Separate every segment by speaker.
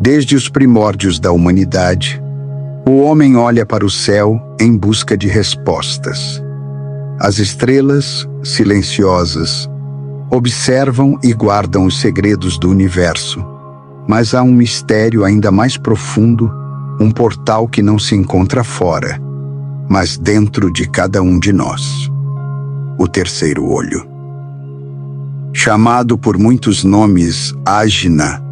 Speaker 1: Desde os primórdios da humanidade, o homem olha para o céu em busca de respostas. As estrelas, silenciosas, observam e guardam os segredos do universo, mas há um mistério ainda mais profundo, um portal que não se encontra fora, mas dentro de cada um de nós. O terceiro olho. Chamado por muitos nomes Ajna,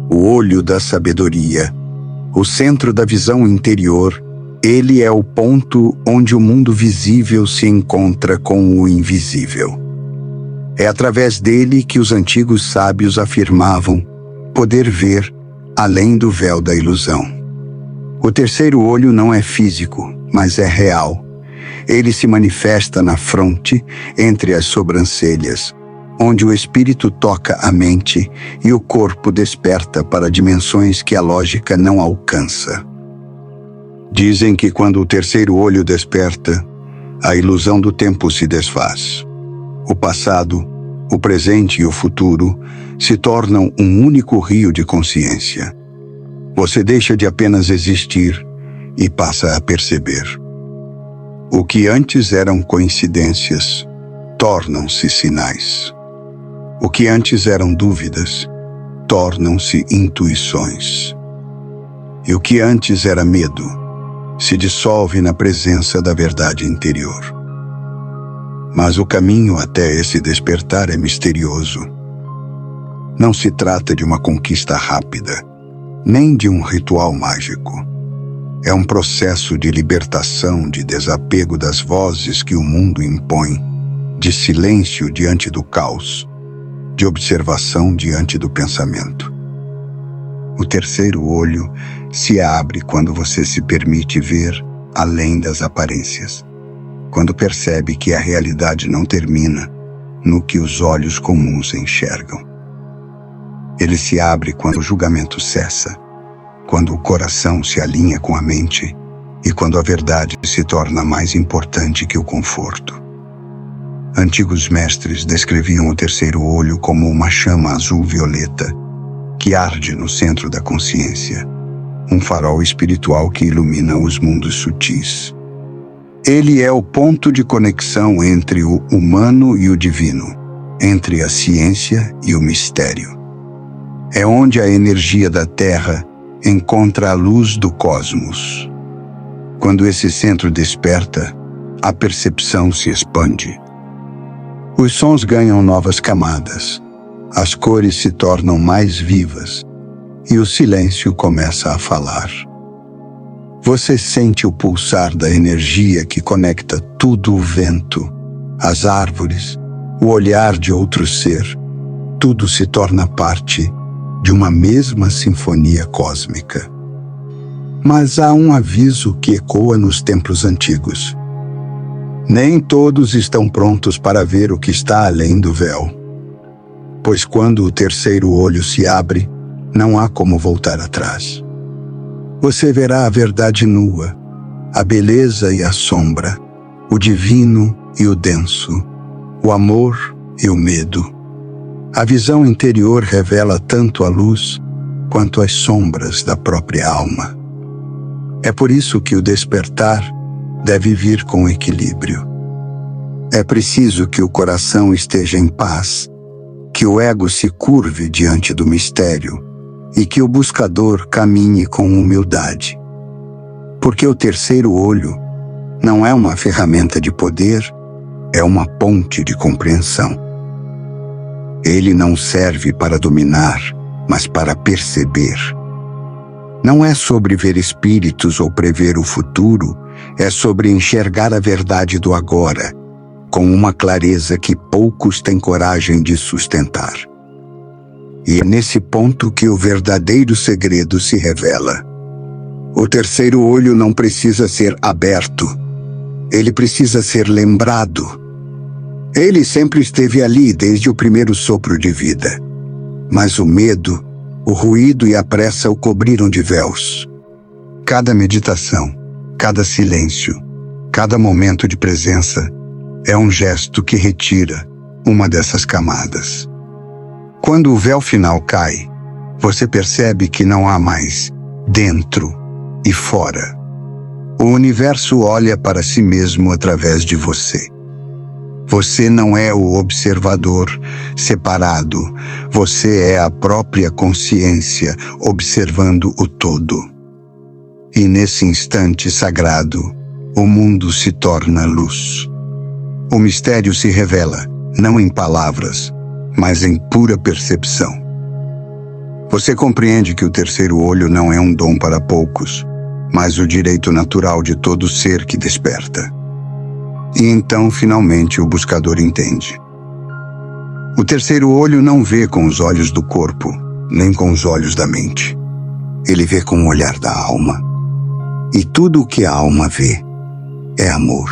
Speaker 1: o olho da sabedoria, o centro da visão interior, ele é o ponto onde o mundo visível se encontra com o invisível. É através dele que os antigos sábios afirmavam poder ver além do véu da ilusão. O terceiro olho não é físico, mas é real. Ele se manifesta na fronte, entre as sobrancelhas, onde o espírito toca a mente e o corpo desperta para dimensões que a lógica não alcança. Dizem que quando o terceiro olho desperta, a ilusão do tempo se desfaz. O passado, o presente e o futuro se tornam um único rio de consciência. Você deixa de apenas existir e passa a perceber. O que antes eram coincidências, tornam-se sinais. O que antes eram dúvidas, tornam-se intuições. E o que antes era medo, se dissolve na presença da verdade interior. Mas o caminho até esse despertar é misterioso. Não se trata de uma conquista rápida, nem de um ritual mágico. É um processo de libertação, de desapego das vozes que o mundo impõe, de silêncio diante do caos, de observação diante do pensamento. O terceiro olho se abre quando você se permite ver além das aparências, quando percebe que a realidade não termina no que os olhos comuns enxergam. Ele se abre quando o julgamento cessa, quando o coração se alinha com a mente e quando a verdade se torna mais importante que o conforto. Antigos mestres descreviam o terceiro olho como uma chama azul-violeta que arde no centro da consciência, um farol espiritual que ilumina os mundos sutis. Ele é o ponto de conexão entre o humano e o divino, entre a ciência e o mistério. É onde a energia da Terra encontra a luz do cosmos. Quando esse centro desperta, a percepção se expande. Os sons ganham novas camadas, as cores se tornam mais vivas e o silêncio começa a falar. Você sente o pulsar da energia que conecta tudo: o vento, as árvores, o olhar de outro ser. Tudo se torna parte de uma mesma sinfonia cósmica. Mas há um aviso que ecoa nos templos antigos. Nem todos estão prontos para ver o que está além do véu. Pois quando o terceiro olho se abre, não há como voltar atrás. Você verá a verdade nua, a beleza e a sombra, o divino e o denso, o amor e o medo. A visão interior revela tanto a luz quanto as sombras da própria alma. É por isso que o despertar deve vir com equilíbrio. É preciso que o coração esteja em paz, que o ego se curve diante do mistério e que o buscador caminhe com humildade. Porque o terceiro olho não é uma ferramenta de poder, é uma ponte de compreensão. Ele não serve para dominar, mas para perceber. Não é sobre ver espíritos ou prever o futuro, é sobre enxergar a verdade do agora, com uma clareza que poucos têm coragem de sustentar. E é nesse ponto que o verdadeiro segredo se revela. O terceiro olho não precisa ser aberto, ele precisa ser lembrado. Ele sempre esteve ali desde o primeiro sopro de vida. Mas o medo, o ruído e a pressa o cobriram de véus. Cada meditação, cada silêncio, cada momento de presença é um gesto que retira uma dessas camadas. Quando o véu final cai, Você percebe que não há mais dentro e fora. O universo olha para si mesmo através de você. Você não é o observador separado. Você é a própria consciência observando o todo. E nesse instante sagrado, o mundo se torna luz. O mistério se revela, não em palavras, mas em pura percepção. Você compreende que o terceiro olho não é um dom para poucos, mas o direito natural de todo ser que desperta. E então, finalmente, o buscador entende. O terceiro olho não vê com os olhos do corpo, nem com os olhos da mente. Ele vê com o olhar da alma. E tudo o que a alma vê é amor.